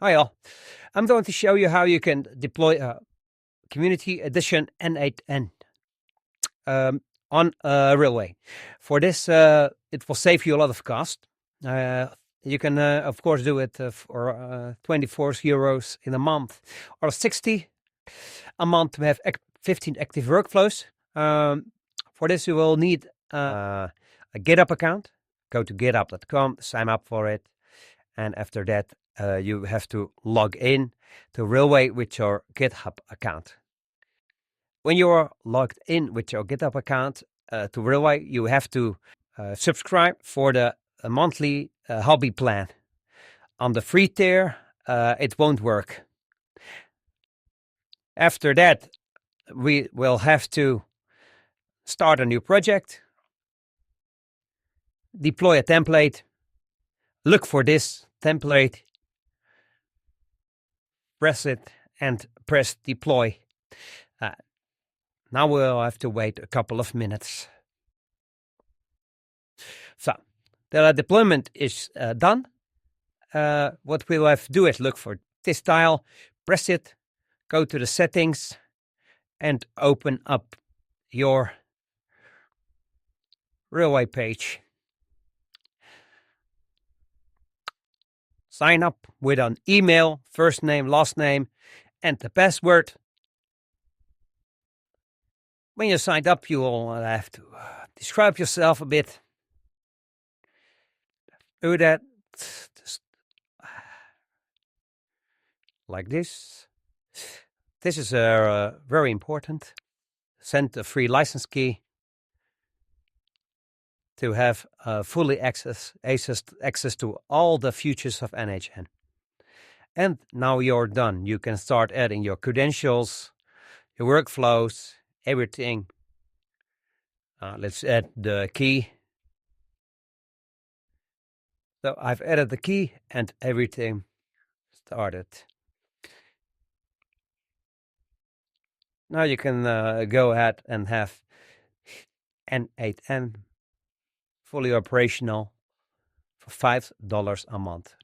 Hi all. I'm going to show you how you can deploy a community edition n8n on Railway. For this, it will save you a lot of cost. You can, of course, do it for 24 euros in a month or 60 a month to have 15 active workflows. For this, you will need a GitHub account. Go to github.com, sign up for it. And after that, you have to log in to Railway with your GitHub account. When you are logged in with your GitHub account to Railway, you have to subscribe for the monthly hobby plan. On the free tier, it won't work. After that, we will have to start a new project, deploy a template, look for this template, press it, and press deploy. Now we'll have to wait a couple of minutes. So the deployment is done. What we'll have to do is look for this tile, press it, go to the settings, and open up your Railway page. Sign up with an email, first name, last name, and the password. When you're signed up, you will have to describe yourself a bit. Do that just like this. This is very important. Send a free license key to have fully access to all the features of n8n. And now you're done. You can start adding your credentials, your workflows, everything. Let's add the key. So I've added the key and everything started. Now you can go ahead and have n8n fully operational for $5 a month.